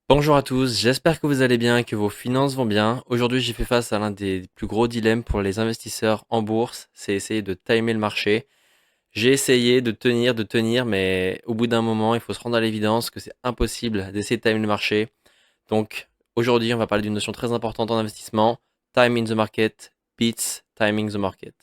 Bonjour à tous, j'espère que vous allez bien, que vos finances vont bien. Aujourd'hui, j'ai fait face à l'un des plus gros dilemmes pour les investisseurs en bourse, c'est essayer de timer le marché. J'ai essayé de tenir, mais au bout d'un moment, il faut se rendre à l'évidence que c'est impossible d'essayer de timer le marché. Donc, aujourd'hui, on va parler d'une notion très importante en investissement, time in the market beats timing the market.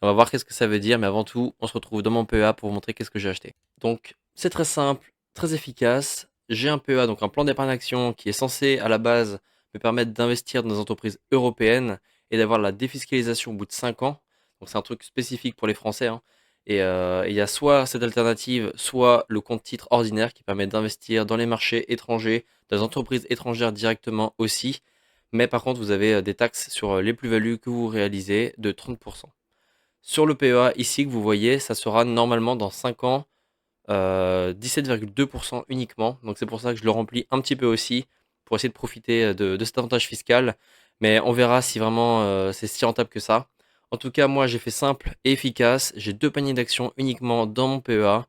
On va voir qu'est-ce que ça veut dire, mais avant tout, on se retrouve dans mon PEA pour vous montrer qu'est-ce que j'ai acheté. Donc, c'est très simple, très efficace. J'ai un PEA, donc un plan d'épargne action qui est censé, à la base, me permettre d'investir dans des entreprises européennes et d'avoir la défiscalisation au bout de 5 ans. Donc, c'est un truc spécifique pour les Français, hein. Et il y a soit cette alternative, soit le compte titre ordinaire qui permet d'investir dans les marchés étrangers, dans les entreprises étrangères directement aussi. Mais par contre, vous avez des taxes sur les plus-values que vous réalisez de 30%. Sur le PEA ici que vous voyez, ça sera normalement dans 5 ans 17,2% uniquement. Donc c'est pour ça que je le remplis un petit peu aussi pour essayer de profiter de cet avantage fiscal. Mais on verra si vraiment c'est si rentable que ça. En tout cas, moi j'ai fait simple et efficace. J'ai deux paniers d'actions uniquement dans mon PEA.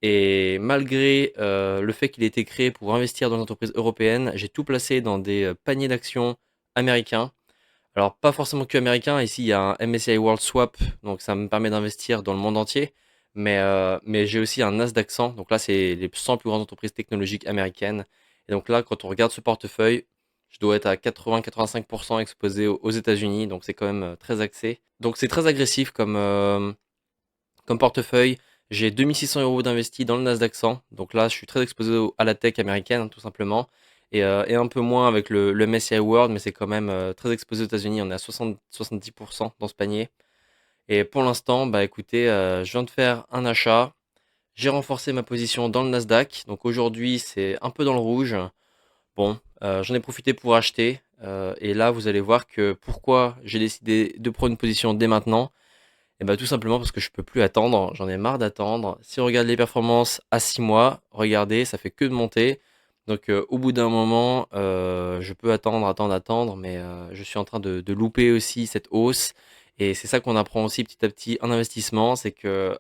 Et malgré le fait qu'il ait été créé pour investir dans les entreprises européennes, j'ai tout placé dans des paniers d'actions américains. Alors, pas forcément que américain. Ici, il y a un MSCI World Swap, donc ça me permet d'investir dans le monde entier. Mais j'ai aussi un Nasdaq 100. Donc là, c'est les 100 plus grandes entreprises technologiques américaines. Et donc là, quand on regarde ce portefeuille, je dois être à 80-85% exposé aux États-Unis. Donc c'est quand même très axé. Donc c'est très agressif comme portefeuille. J'ai 2600 € d'investis dans le Nasdaq 100. Donc là, je suis très exposé à la tech américaine, hein, tout simplement. Et un peu moins avec le MSCI World, mais c'est quand même très exposé aux États-Unis. On est à 70% dans ce panier. Et pour l'instant, bah écoutez, je viens de faire un achat. J'ai renforcé ma position dans le Nasdaq. Donc aujourd'hui, c'est un peu dans le rouge. Bon, j'en ai profité pour acheter. Et là, vous allez voir que pourquoi j'ai décidé de prendre une position dès maintenant. Et bah tout simplement parce que je peux plus attendre, j'en ai marre d'attendre. Si on regarde les performances à 6 mois, regardez, ça fait que de monter. Donc au bout d'un moment, je peux attendre, mais je suis en train de louper aussi cette hausse. Et c'est ça qu'on apprend aussi petit à petit en investissement, c'est que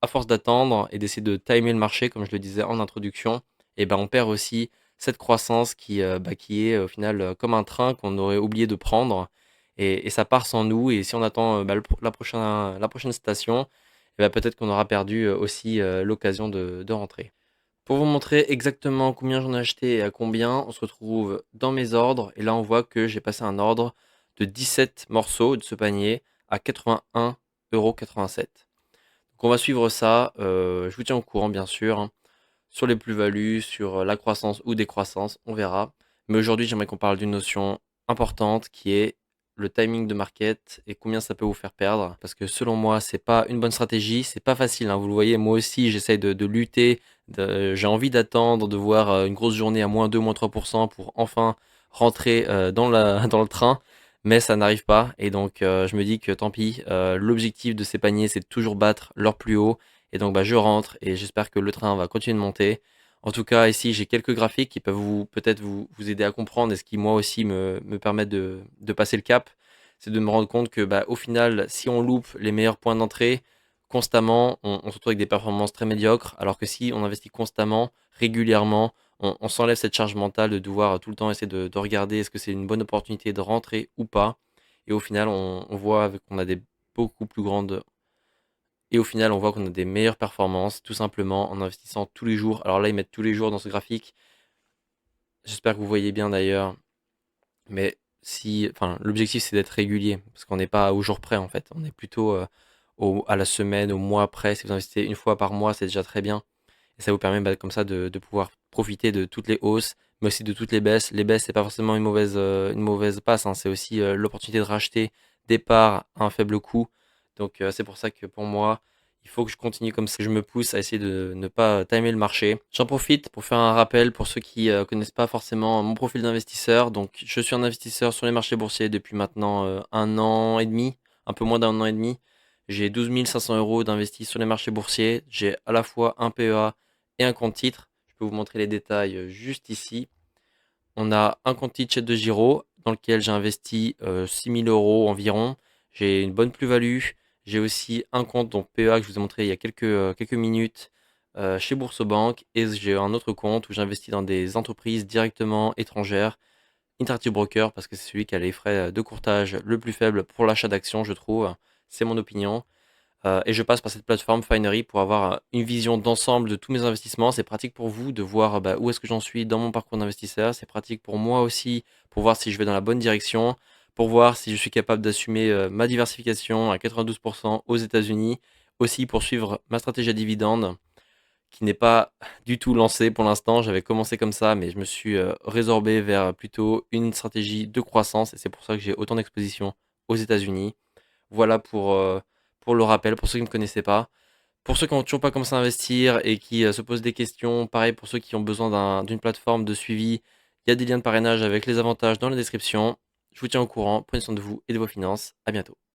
à force d'attendre et d'essayer de timer le marché, comme je le disais en introduction, et ben on perd aussi cette croissance qui est au final comme un train qu'on aurait oublié de prendre et ça part sans nous. Et si on attend la prochaine station, eh ben, peut-être qu'on aura perdu aussi l'occasion de rentrer. Pour vous montrer exactement combien j'en ai acheté et à combien, on se retrouve dans mes ordres. Et là, on voit que j'ai passé un ordre de 17 morceaux de ce panier à 81,87 €. Donc on va suivre ça. Je vous tiens au courant, bien sûr, hein, sur les plus-values, sur la croissance ou décroissance, on verra. Mais aujourd'hui, j'aimerais qu'on parle d'une notion importante qui est le timing de market et combien ça peut vous faire perdre. Parce que selon moi, c'est pas une bonne stratégie, c'est pas facile, hein. Vous le voyez, moi aussi, j'essaye de lutter. J'ai envie d'attendre, de voir une grosse journée à -2, -3% pour enfin rentrer dans le train. Mais ça n'arrive pas. Et donc, je me dis que tant pis, l'objectif de ces paniers, c'est de toujours battre leur plus haut. Et donc bah, je rentre et j'espère que le train va continuer de monter. En tout cas, ici, j'ai quelques graphiques qui peuvent peut-être vous aider à comprendre et ce qui moi aussi me permet de passer le cap. C'est de me rendre compte que bah, au final, si on loupe les meilleurs points d'entrée constamment, on se retrouve avec des performances très médiocres. Alors que si on investit constamment, régulièrement, on s'enlève cette charge mentale de devoir tout le temps essayer de regarder est-ce que c'est une bonne opportunité de rentrer ou pas. Et au final, on voit qu'on a des beaucoup plus grandes et au final, on voit qu'on a des meilleures performances, tout simplement en investissant tous les jours. Alors là, ils mettent tous les jours dans ce graphique. J'espère que vous voyez bien d'ailleurs. Mais si, enfin, l'objectif c'est d'être régulier, parce qu'on n'est pas au jour près en fait. On est plutôt à la semaine, au mois près. Si vous investissez une fois par mois, c'est déjà très bien. Et ça vous permet bah, comme ça de pouvoir profiter de toutes les hausses, mais aussi de toutes les baisses. Les baisses, c'est pas forcément une mauvaise passe, hein. C'est aussi l'opportunité de racheter des parts à un faible coût. Donc c'est pour ça que pour moi, il faut que je continue comme ça. Je me pousse à essayer de ne pas timer le marché. J'en profite pour faire un rappel pour ceux qui connaissent pas forcément mon profil d'investisseur. Donc je suis un investisseur sur les marchés boursiers depuis maintenant un an et demi, un peu moins d'un an et demi. J'ai 12 500 € d'investis sur les marchés boursiers. J'ai à la fois un PEA et un compte titre. Je peux vous montrer les détails juste ici. On a un compte titre chez De Giro dans lequel j'ai investi 6 000 € environ. J'ai une bonne plus-value. J'ai aussi un compte, donc PEA, que je vous ai montré il y a quelques minutes, chez Boursorama et j'ai un autre compte où j'investis dans des entreprises directement étrangères, Interactive Broker, parce que c'est celui qui a les frais de courtage le plus faible pour l'achat d'actions, je trouve. C'est mon opinion. Et je passe par cette plateforme Finery pour avoir une vision d'ensemble de tous mes investissements. C'est pratique pour vous de voir bah, où est-ce que j'en suis dans mon parcours d'investisseur. C'est pratique pour moi aussi pour voir si je vais dans la bonne direction, pour voir si je suis capable d'assumer ma diversification à 92% aux États-Unis, aussi pour suivre ma stratégie à dividende qui n'est pas du tout lancée pour l'instant. J'avais commencé comme ça, mais je me suis résorbé vers plutôt une stratégie de croissance et c'est pour ça que j'ai autant d'exposition aux États-Unis. Voilà pour le rappel, pour ceux qui ne me connaissaient pas. Pour ceux qui n'ont toujours pas commencé à investir et qui se posent des questions, pareil pour ceux qui ont besoin d'une plateforme de suivi, il y a des liens de parrainage avec les avantages dans la description. Je vous tiens au courant, prenez soin de vous et de vos finances. À bientôt.